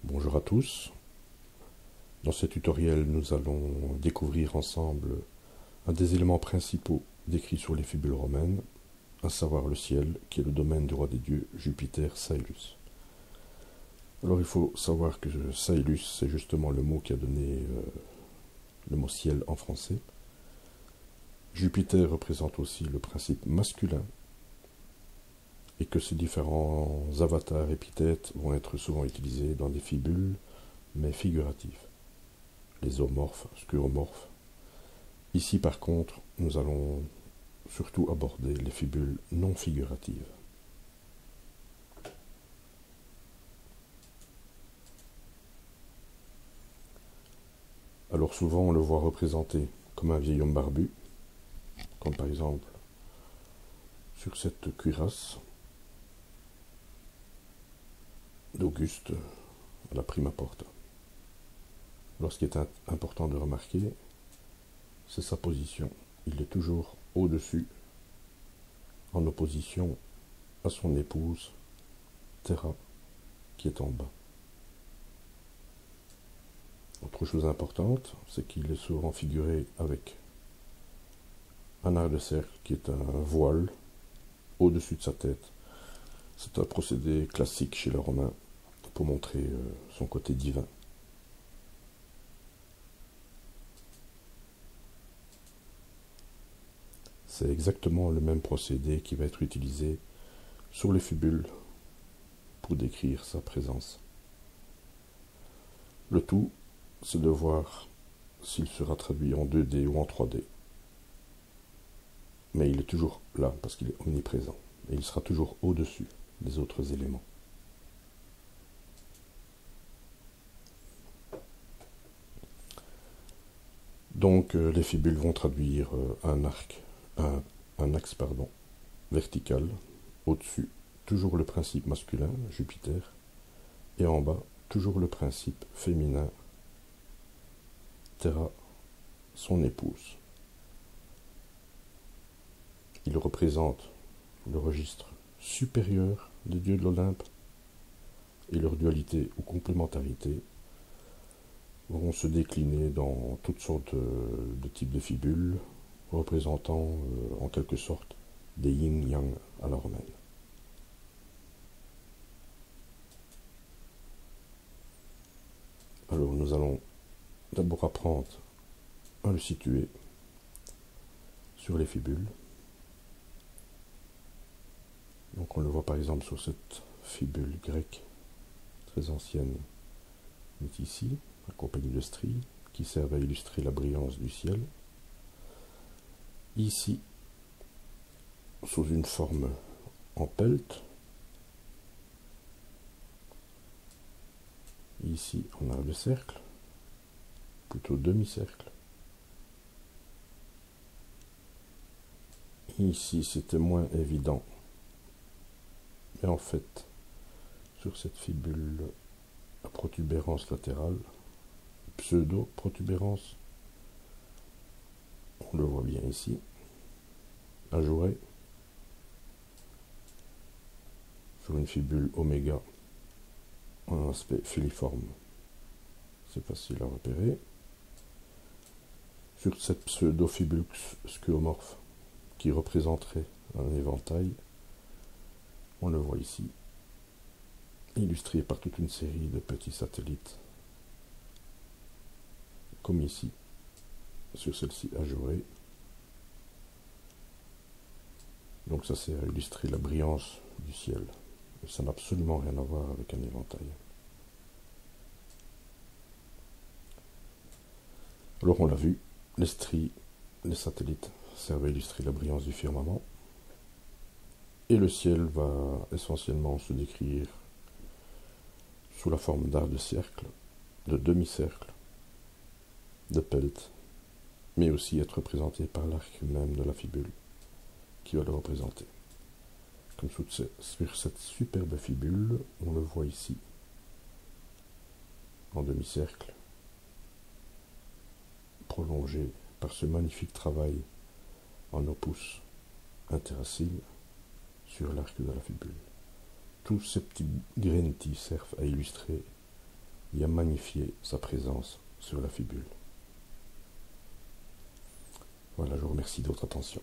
Bonjour à tous. Dans ce tutoriel, nous allons découvrir ensemble un des éléments principaux décrits sur les fibules romaines, à savoir le ciel, qui est le domaine du roi des dieux, Jupiter Saellus. Alors il faut savoir que Saellus, c'est justement le mot qui a donné le mot ciel en français. Jupiter représente aussi le principe masculin, et que ces différents avatars épithètes vont être souvent utilisés dans des fibules, mais figuratifs. Les zoomorphes, skeuomorphes. Ici par contre, nous allons surtout aborder les fibules non figuratives. Alors souvent on le voit représenté comme un vieil homme barbu, comme par exemple sur cette cuirasse d'Auguste à la Prima Porta. Alors ce qui est important de remarquer, c'est sa position. Il est toujours au-dessus, en opposition à son épouse, Terra, qui est en bas. Autre chose importante, c'est qu'il est souvent figuré avec un arc de cercle qui est un voile au-dessus de sa tête. C'est un procédé classique chez les Romains pour montrer son côté divin. C'est exactement le même procédé qui va être utilisé sur les fibules pour décrire sa présence. Le tout, c'est de voir s'il sera traduit en 2D ou en 3D. Mais il est toujours là parce qu'il est omniprésent et il sera toujours au-dessus des autres éléments. Donc les fibules vont traduire un axe vertical, au-dessus, toujours le principe masculin, Jupiter, et en bas, toujours le principe féminin, Terra, son épouse. Il représente le registre supérieur des dieux de l'Olympe, et leur dualité ou complémentarité vont se décliner dans toutes sortes de types de fibules, représentant en quelque sorte des yin-yang à la romaine. Alors nous allons d'abord apprendre à le situer sur les fibules. Donc on le voit par exemple sur cette fibule grecque très ancienne, est ici, accompagnée de stries, qui servent à illustrer la brillance du ciel. Ici, sous une forme en pelt. Ici, on a le cercle, plutôt demi-cercle. Ici, c'était moins évident. Mais en fait, sur cette fibule à protubérance latérale, pseudo-protubérance, on le voit bien ici, ajouré, sur une fibule oméga, en aspect filiforme. C'est facile à repérer. Sur cette pseudo-fibule skeuomorphe, qui représenterait un éventail, on le voit ici, illustré par toute une série de petits satellites, comme ici, sur celle-ci ajourée. Donc ça sert à illustrer la brillance du ciel. Et ça n'a absolument rien à voir avec un éventail. Alors on l'a vu, les stries, les satellites servent à illustrer la brillance du firmament. Et le ciel va essentiellement se décrire sous la forme d'arc de cercle, de demi-cercle, de pelt, mais aussi être représenté par l'arc même de la fibule qui va le représenter. Comme sur cette superbe fibule, on le voit ici, en demi-cercle, prolongé par ce magnifique travail en opus interracile sur l'arc de la fibule. Tous ces petits grentis servent à illustrer et à magnifier sa présence sur la fibule. Voilà, je vous remercie de votre attention.